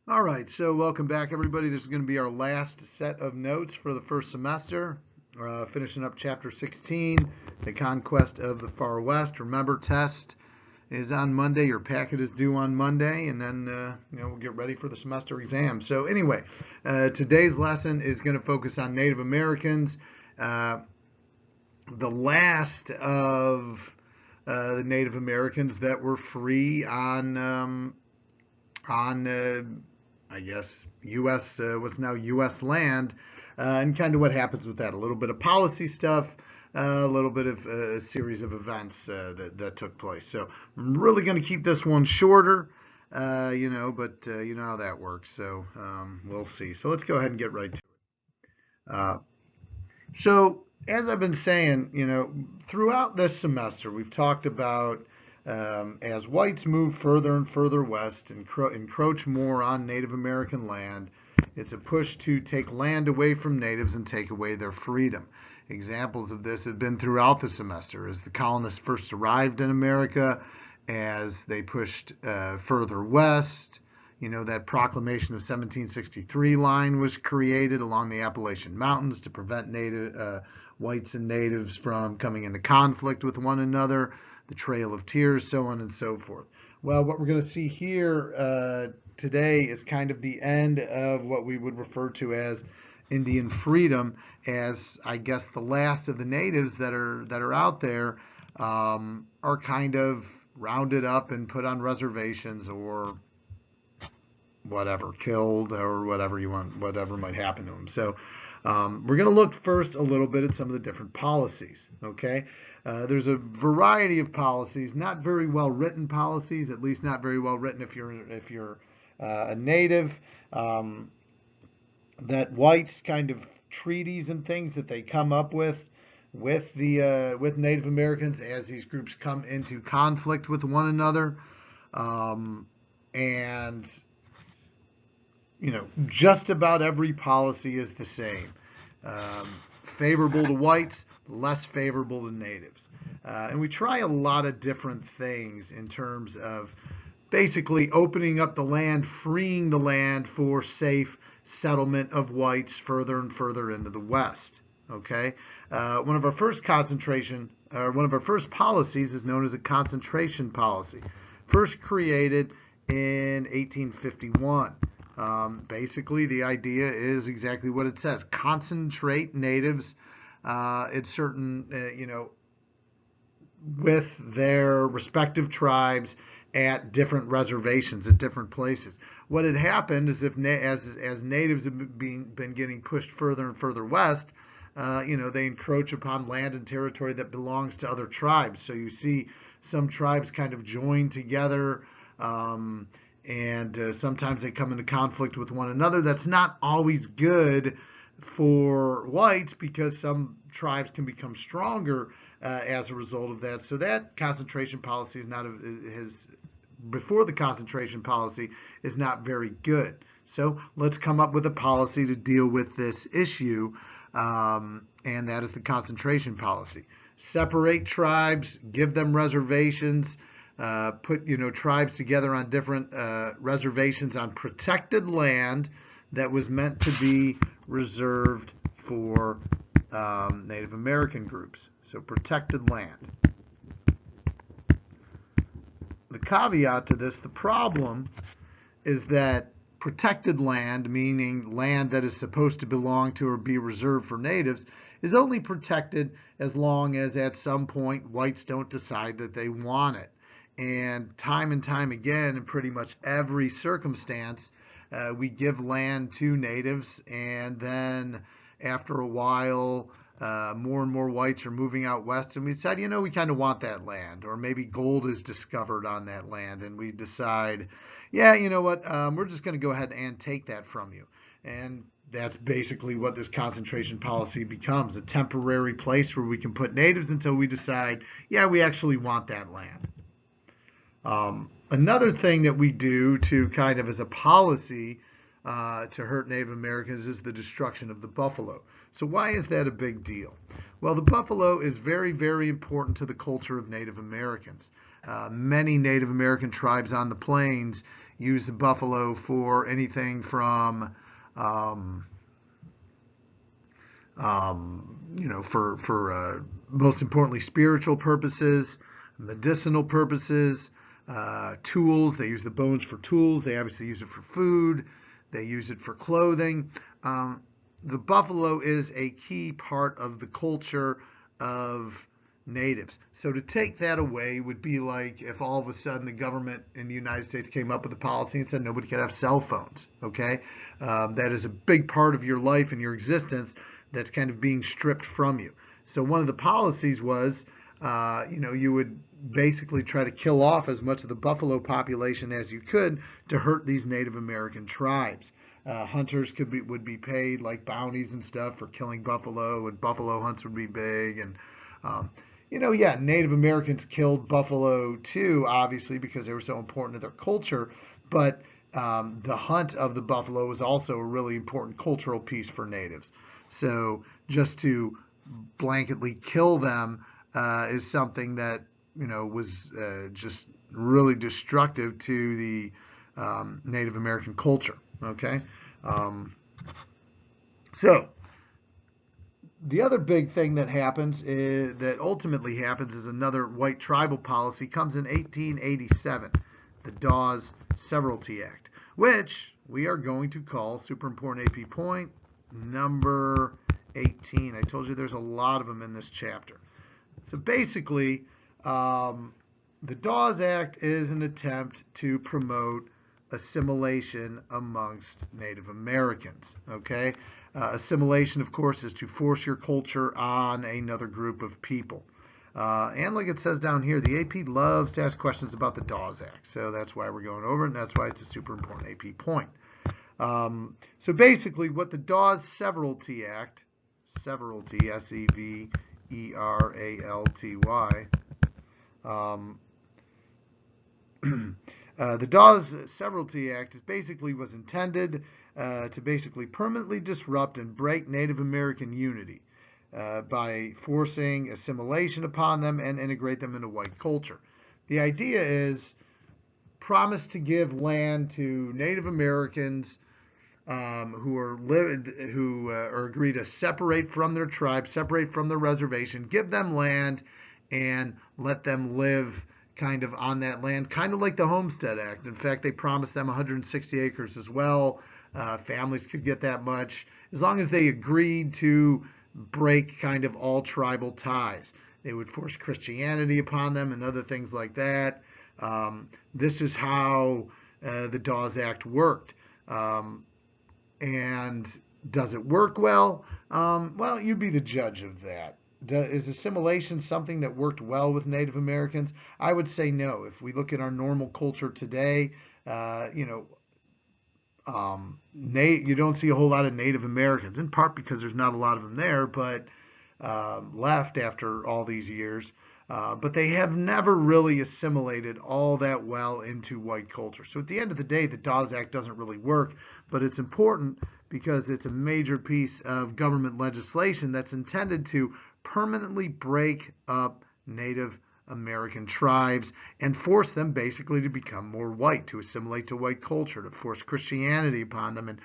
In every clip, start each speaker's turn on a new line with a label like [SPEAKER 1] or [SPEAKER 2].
[SPEAKER 1] All right, so welcome back, everybody. This is going to be our last set of notes for the first semester. Finishing up chapter 16, The Conquest of the Far West. Remember, test is on Monday. Your packet is due on Monday, and then we'll get ready for the semester exam. So anyway, today's lesson is going to focus on Native Americans. The last of the Native Americans that were free on I guess U.S. What's now U.S. land, and kind of what happens with that. A little bit of policy stuff, a little bit of a series of events that took place. So I'm really going to keep this one shorter, but you know how that works. So we'll see. So let's go ahead and get right to it. So as I've been saying, throughout this semester, we've talked about as whites move further and further west and encroach more on Native American land, it's a push to take land away from natives and take away their freedom. Examples of this have been throughout the semester as the colonists first arrived in America, as they pushed further west. That proclamation of 1763 line was created along the Appalachian Mountains to prevent whites and natives from coming into conflict with one another. The Trail of Tears, so on and so forth. Well, what we're going to see here today is kind of the end of what we would refer to as Indian freedom, as I guess the last of the natives that are out there are kind of rounded up and put on reservations or whatever, killed or whatever you want, whatever might happen to them. So we're going to look first a little bit at some of the different policies. Okay, there's a variety of policies, not very well written policies, at least not very well written if you're a native. That whites kind of treaties and things that they come up with with Native Americans as these groups come into conflict with one another, and just about every policy is the same. Um, Favorable to whites, less favorable to natives. And we try a lot of different things in terms of basically opening up the land, freeing the land for safe settlement of whites further and further into the West. Okay, one of our first policies is known as a concentration policy, first created in 1851. Basically, the idea is exactly what it says: concentrate natives at certain, with their respective tribes at different reservations at different places. What had happened is as natives have been getting pushed further and further west, they encroach upon land and territory that belongs to other tribes. So you see some tribes kind of join together. And sometimes they come into conflict with one another. That's not always good for whites because some tribes can become stronger as a result of that. So that concentration policy before the concentration policy is not very good. So let's come up with a policy to deal with this issue, and that is the concentration policy. Separate tribes, give them reservations, put tribes together on different reservations on protected land that was meant to be reserved for Native American groups. So protected land. The caveat to this, the problem, is that protected land, meaning land that is supposed to belong to or be reserved for natives, is only protected as long as at some point whites don't decide that they want it. And time again, in pretty much every circumstance, we give land to natives, and then after a while, more and more whites are moving out west, and we decide, we kind of want that land, or maybe gold is discovered on that land, and we decide, yeah, you know what, we're just going to go ahead and take that from you. And that's basically what this concentration policy becomes, a temporary place where we can put natives until we decide, yeah, we actually want that land. Another thing that we do to kind of as a policy to hurt Native Americans is the destruction of the buffalo. So why is that a big deal? Well, the buffalo is very, very important to the culture of Native Americans. Many Native American tribes on the plains use the buffalo for anything from um, for most importantly spiritual purposes, medicinal purposes, tools. They use the bones for tools. They obviously use it for food. They use it for clothing. The buffalo is a key part of the culture of natives. So to take that away would be like if all of a sudden the government in the United States came up with a policy and said nobody could have cell phones. Okay, that is a big part of your life and your existence that's kind of being stripped from you. So one of the policies was, you would basically try to kill off as much of the buffalo population as you could to hurt these Native American tribes. Hunters would be paid like bounties and stuff for killing buffalo, and buffalo hunts would be big. And yeah, Native Americans killed buffalo too, obviously because they were so important to their culture. But the hunt of the buffalo was also a really important cultural piece for natives. So just to blanketly kill them is something that was just really destructive to the Native American culture. Okay, so the other big thing that ultimately happens is another white tribal policy comes in 1887, the Dawes Severalty Act, which we are going to call, super important AP point, number 18. I told you there's a lot of them in this chapter. So basically, the Dawes Act is an attempt to promote assimilation amongst Native Americans. Okay, assimilation, of course, is to force your culture on another group of people. And like it says down here, the AP loves to ask questions about the Dawes Act, so that's why we're going over it, and that's why it's a super important AP point. So basically, what the Dawes Severalty Act, Severalty, Severalty, the Dawes Severalty Act was intended to basically permanently disrupt and break Native American unity by forcing assimilation upon them and integrate them into white culture. The idea is promise to give land to Native Americans who are agree to separate from their tribe, separate from their reservation, give them land, and let them live kind of on that land, kind of like the Homestead Act. In fact, they promised them 160 acres as well. Families could get that much as long as they agreed to break kind of all tribal ties. They would force Christianity upon them and other things like that. This is how the Dawes Act worked. And does it work well? Well, you'd be the judge of that. Is assimilation something that worked well with Native Americans? I would say no. If we look at our normal culture today, you don't see a whole lot of Native Americans, in part because there's not a lot of them there, but left after all these years. But they have never really assimilated all that well into white culture. So at the end of the day, the Dawes Act doesn't really work, but it's important because it's a major piece of government legislation that's intended to permanently break up Native American tribes and force them basically to become more white, to assimilate to white culture, to force Christianity upon them and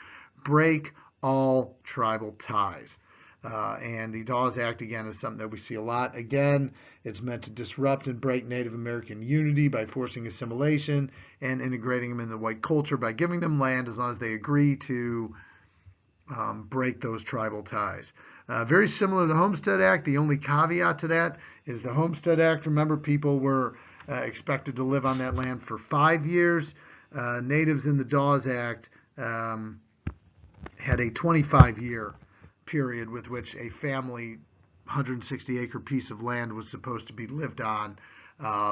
[SPEAKER 1] break all tribal ties. And the Dawes Act, again, is something that we see a lot. Again, it's meant to disrupt and break Native American unity by forcing assimilation and integrating them into white culture by giving them land as long as they agree to break those tribal ties. Very similar to the Homestead Act. The only caveat to that is the Homestead Act. Remember, people were expected to live on that land for 5 years. Natives in the Dawes Act had a 25-year period with which a family 160-acre piece of land was supposed to be lived on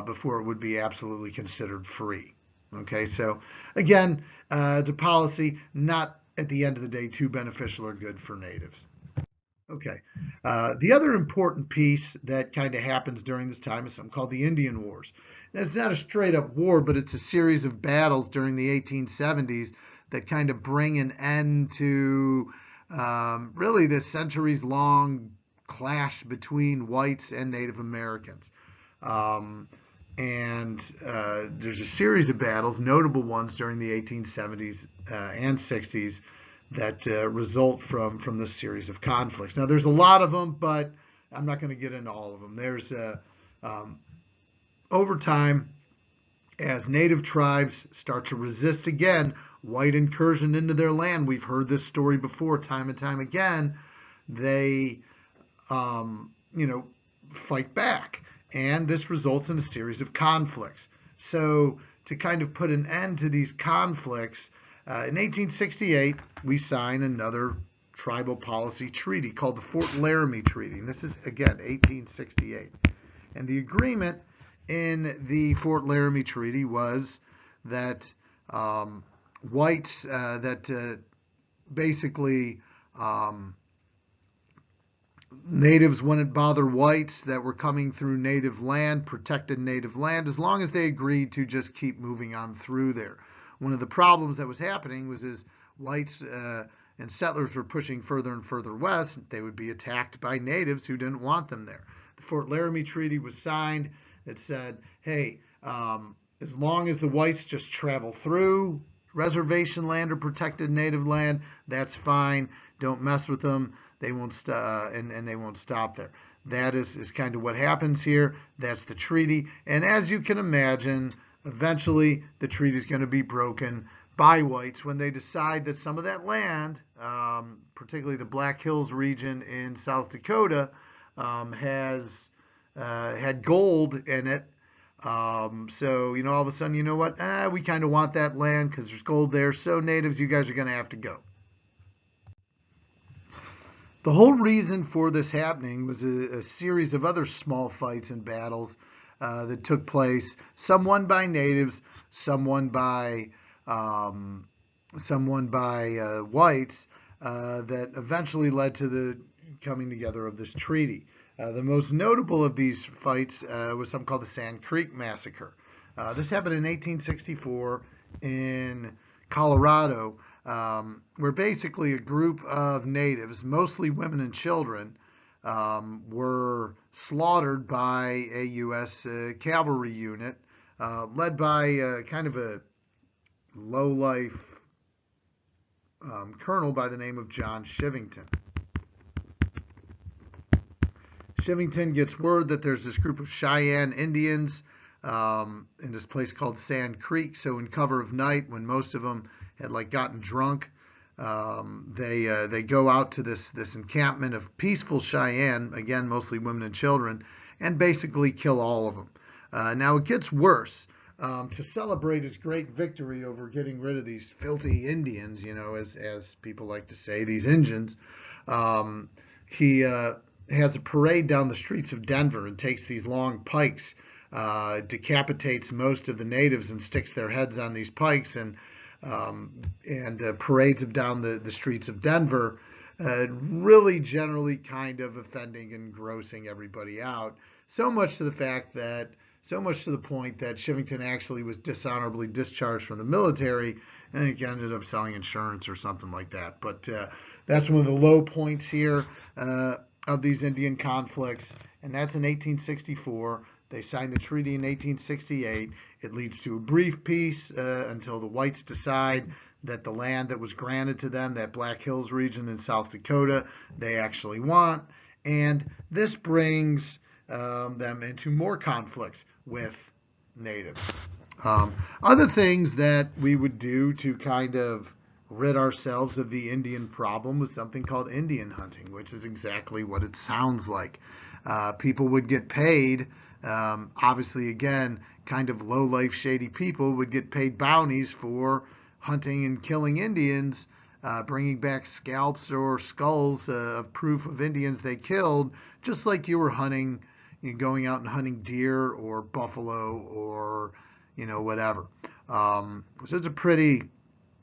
[SPEAKER 1] before it would be absolutely considered free. Okay, so again, it's a policy not at the end of the day too beneficial or good for natives. Okay, the other important piece that kind of happens during this time is something called the Indian Wars. Now, it's not a straight up war, but it's a series of battles during the 1870s that kind of bring an end to really the centuries long clash between whites and Native Americans. And there's a series of battles, notable ones during the 1870s and 60s, that result from this series of conflicts. Now, there's a lot of them, but I'm not going to get into all of them. There's um, over time, as native tribes start to resist again white incursion into their land. We've heard this story before, time and time again. They, you know, fight back, and this results in a series of conflicts. So, to kind of put an end to these conflicts, in 1868, we sign another tribal policy treaty called the Fort Laramie Treaty. And this is, again, 1868. And the agreement in the Fort Laramie Treaty was that whites, that basically natives wouldn't bother whites that were coming through native land, protected native land, as long as they agreed to just keep moving on through there. One of the problems that was happening was as whites and settlers were pushing further and further west, they would be attacked by natives who didn't want them there. The Fort Laramie Treaty was signed. It said, hey, as long as the whites just travel through reservation land or protected native land, that's fine. Don't mess with them. They won't and they won't stop there. That is kind of what happens here. That's the treaty. And as you can imagine, eventually the treaty is going to be broken by whites when they decide that some of that land, particularly the Black Hills region in South Dakota, has had gold in it. So, all of a sudden, you know what? We kind of want that land because there's gold there. So, natives, you guys are going to have to go. The whole reason for this happening was a series of other small fights and battles that took place. Some won by natives, some won by whites, that eventually led to the coming together of this treaty. The most notable of these fights was something called the Sand Creek Massacre. This happened in 1864 in Colorado, where basically a group of natives, mostly women and children, were slaughtered by a U.S. Cavalry unit led by kind of a low-life colonel by the name of John Shivington. Shivington gets word that there's this group of Cheyenne Indians in this place called Sand Creek. So in cover of night, when most of them had gotten drunk, they go out to this encampment of peaceful Cheyenne, again mostly women and children, and basically kill all of them. Now it gets worse. To celebrate his great victory over getting rid of these filthy Indians, as people like to say, these Injuns, he has a parade down the streets of Denver and takes these long pikes, decapitates most of the natives and sticks their heads on these pikes and parades them down the streets of Denver, really generally kind of offending and grossing everybody out. So much to the point that Shivington actually was dishonorably discharged from the military and he ended up selling insurance or something like that. But that's one of the low points here of these Indian conflicts, and that's in 1864. They signed the treaty in 1868. It leads to a brief peace until the whites decide that the land that was granted to them, that Black Hills region in South Dakota, they actually want. And this brings them into more conflicts with natives. Other things that we would do to kind of rid ourselves of the Indian problem was something called Indian hunting, which is exactly what it sounds like. People would get paid, obviously again, kind of low-life shady people would get paid bounties for hunting and killing Indians, bringing back scalps or skulls of proof of Indians they killed, just like you were hunting, going out and hunting deer or buffalo or, whatever. So it's a pretty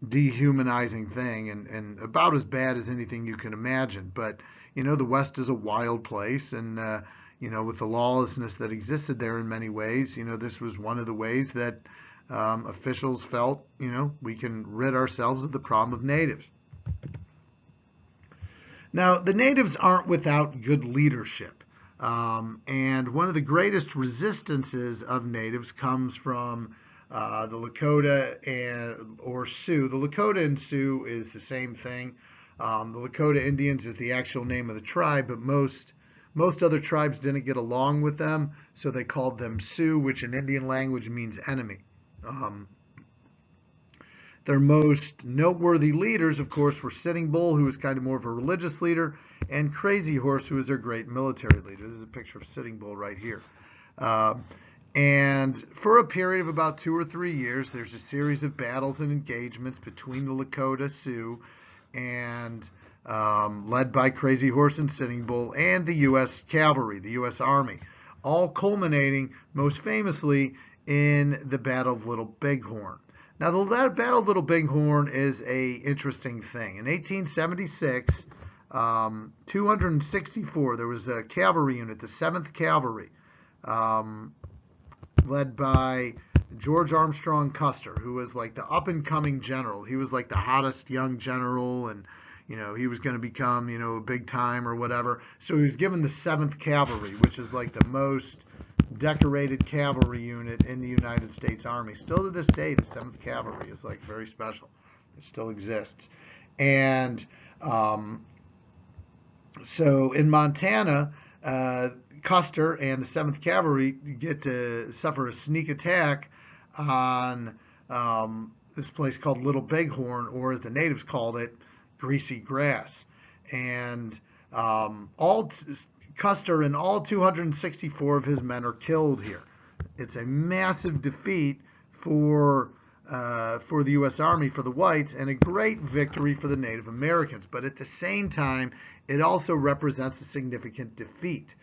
[SPEAKER 1] dehumanizing thing and about as bad as anything you can imagine. But, the West is a wild place and, with the lawlessness that existed there in many ways, this was one of the ways that officials felt, we can rid ourselves of the problem of natives. Now, the natives aren't without good leadership. And one of the greatest resistances of natives comes from the Lakota or Sioux. The Lakota and Sioux is the same thing. The Lakota Indians is the actual name of the tribe, but most other tribes didn't get along with them, so they called them Sioux, which in Indian language means enemy. Um, their most noteworthy leaders, of course, were Sitting Bull, who was kind of more of a religious leader, and Crazy Horse, who was their great military leader. This is a picture of Sitting Bull right here. Uh, and for a period of about 2 or 3 years, there's a series of battles and engagements between the Lakota Sioux and led by Crazy Horse and Sitting Bull and the U.S. Cavalry, the U.S. Army, all culminating most famously in the Battle of Little Bighorn. Now, the Battle of Little Bighorn is a interesting thing. In 1876, 264, there was a cavalry unit, the 7th Cavalry, led by George Armstrong Custer, who was like the up-and-coming general. He was like the hottest young general, and he was going to become a big time or whatever. So he was given the 7th Cavalry, which is like the most decorated cavalry unit in the United States Army. Still to this day, the 7th Cavalry is like very special. It still exists. And so in Montana, Custer and the 7th Cavalry get to suffer a sneak attack on this place called Little Bighorn, or as the natives called it, Greasy Grass. And Custer and all 264 of his men are killed here. It's a massive defeat for the U.S. Army, for the whites, and a great victory for the Native Americans. But at the same time, it also represents a significant defeat.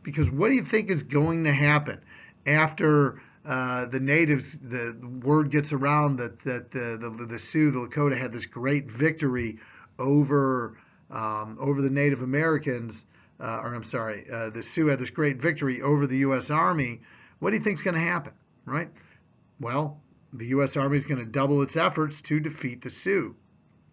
[SPEAKER 1] Because what do you think is going to happen after the natives, the word gets around that the Sioux, the Lakota, had this great victory over the Native Americans, the Sioux had this great victory over the U.S. Army. What do you think is going to happen, right? Well, the U.S. Army is going to double its efforts to defeat the Sioux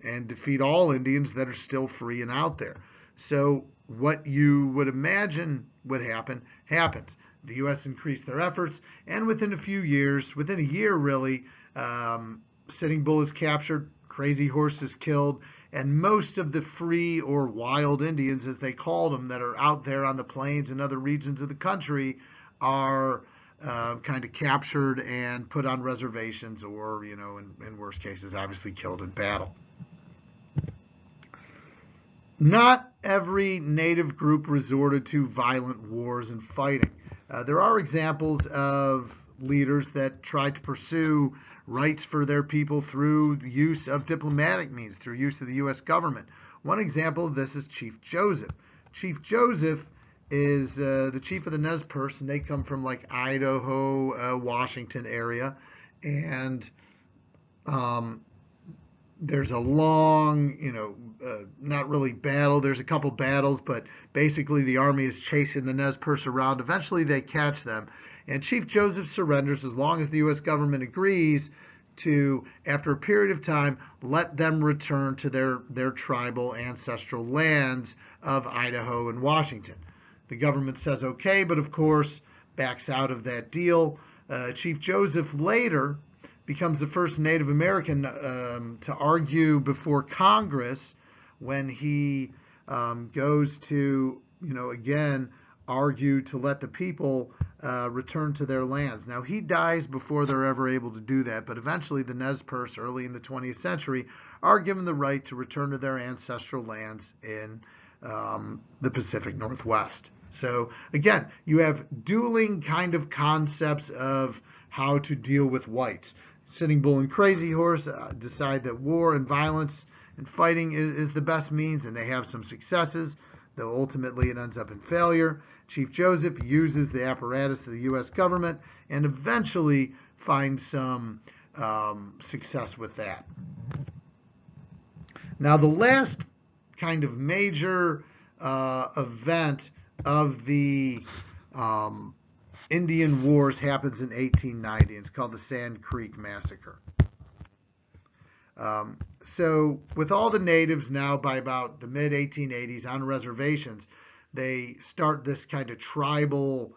[SPEAKER 1] and defeat all Indians that are still free and out there. So what you would imagine would happen, happens. The U.S. increased their efforts, and within a few years, within a year really, Sitting Bull is captured, Crazy Horse is killed, and most of the free or wild Indians, as they called them, that are out there on the plains and other regions of the country are kind of captured and put on reservations, or, in worst cases, obviously killed in battle. Not every native group resorted to violent wars and fighting. There are examples of leaders that tried to pursue rights for their people through the use of diplomatic means, through use of the U.S. government. One example of this is Chief Joseph. Chief Joseph is the chief of the Nez Perce, and they come from like Idaho, Washington area, and there's a long, not really battle. There's a couple battles, but basically the army is chasing the Nez Perce around. Eventually they catch them, and Chief Joseph surrenders as long as the U.S. government agrees to, after a period of time, let them return to their tribal ancestral lands of Idaho and Washington. The government says okay, but of course backs out of that deal. Chief Joseph later becomes the first Native American to argue before Congress when he goes to, again, argue to let the people return to their lands. Now, he dies before they're ever able to do that, but eventually the Nez Perce, early in the 20th century, are given the right to return to their ancestral lands in the Pacific Northwest. So, again, you have dueling kind of concepts of how to deal with whites. Sitting Bull and Crazy Horse decide that war and violence and fighting is the best means, and they have some successes, though ultimately it ends up in failure. Chief Joseph uses the apparatus of the U.S. government and eventually finds some success with that. Now, the last kind of major event of the Indian Wars happens in 1890. It's called the Sand Creek Massacre. So with all the natives now by about the mid-1880s on reservations, they start this kind of tribal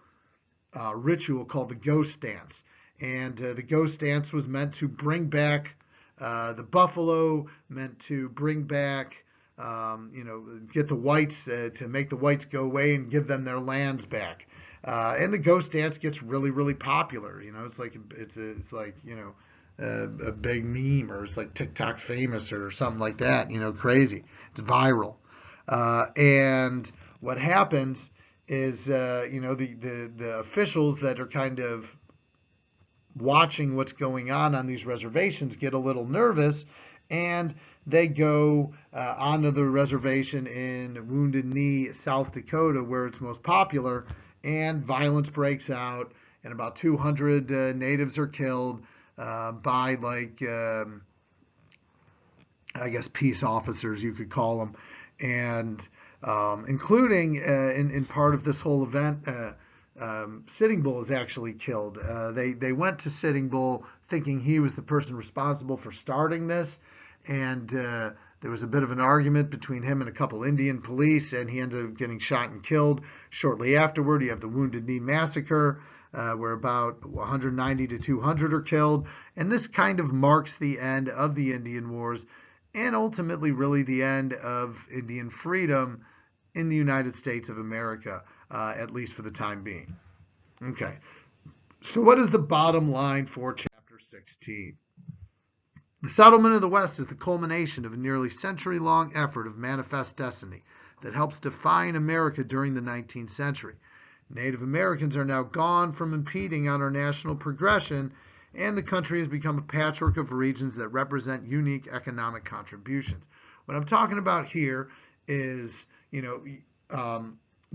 [SPEAKER 1] ritual called the ghost dance. And the ghost dance was meant to bring back the buffalo, meant to bring back, get the whites, to make the whites go away and give them their lands back. And the ghost dance gets really, really popular. It's like a big meme, or it's like TikTok famous or something like that. Crazy. It's viral. And what happens is, the officials that are kind of watching what's going on these reservations get a little nervous, and they go onto the reservation in Wounded Knee, South Dakota, where it's most popular, and violence breaks out, and about 200 natives are killed by, I guess, peace officers, you could call them, and including in part of this whole event, Sitting Bull is actually killed. They went to Sitting Bull thinking he was the person responsible for starting this, and there was a bit of an argument between him and a couple Indian police, and he ended up getting shot and killed. Shortly afterward, you have the Wounded Knee Massacre, where about 190 to 200 are killed, and this kind of marks the end of the Indian Wars, and ultimately really the end of Indian freedom in the United States of America, at least for the time being. Okay, so what is the bottom line for Chapter 16? The settlement of the West is the culmination of a nearly century-long effort of manifest destiny that helps define America during the 19th century. Native Americans are now gone from impeding on our national progression, and the country has become a patchwork of regions that represent unique economic contributions. What I'm talking about here is,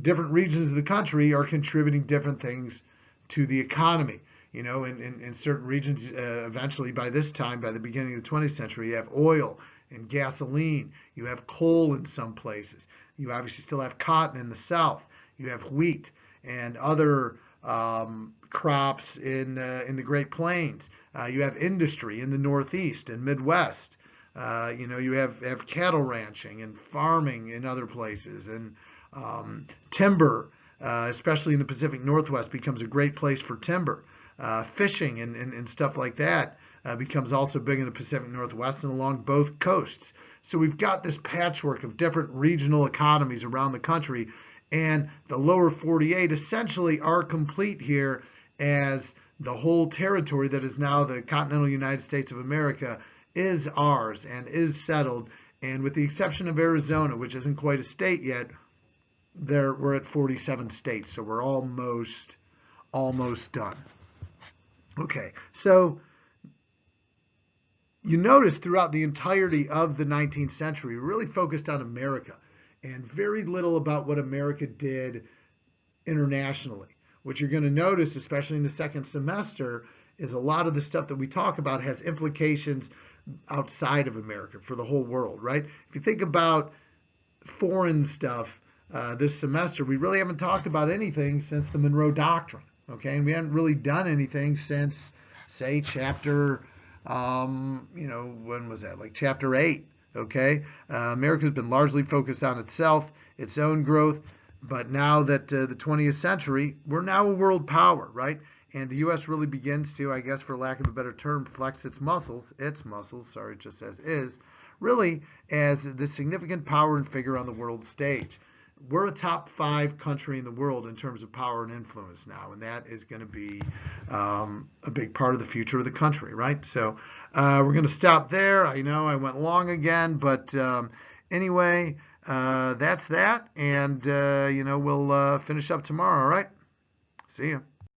[SPEAKER 1] different regions of the country are contributing different things to the economy. In certain regions, eventually by this time, by the beginning of the 20th century, you have oil and gasoline. You have coal in some places. You obviously still have cotton in the South. You have wheat and other crops in the Great Plains. You have industry in the Northeast and Midwest. You have cattle ranching and farming in other places, and timber, especially in the Pacific Northwest, becomes a great place for timber. Fishing and stuff like that becomes also big in the Pacific Northwest and along both coasts. So we've got this patchwork of different regional economies around the country, and the lower 48 essentially are complete here as the whole territory that is now the continental United States of America is ours and is settled. And with the exception of Arizona, which isn't quite a state yet, we're at 47 states, so we're almost done. Okay, so you notice throughout the entirety of the 19th century, we really focused on America and very little about what America did internationally. What you're going to notice, especially in the second semester, is a lot of the stuff that we talk about has implications outside of America for the whole world, right? If you think about foreign stuff this semester, we really haven't talked about anything since the Monroe Doctrine, okay? And we haven't really done anything since, say, chapter, when was that? Like chapter 8, okay? America's been largely focused on itself, its own growth, but now that the 20th century, we're now a world power, right? And the U.S. really begins to, I guess for lack of a better term, flex its muscles, sorry, it just says is, really as the significant power and figure on the world stage. We're a top 5 country in the world in terms of power and influence now, and that is going to be a big part of the future of the country, right? So we're going to stop there. I know I went long again, but anyway, that's that, and we'll finish up tomorrow, all right? See ya.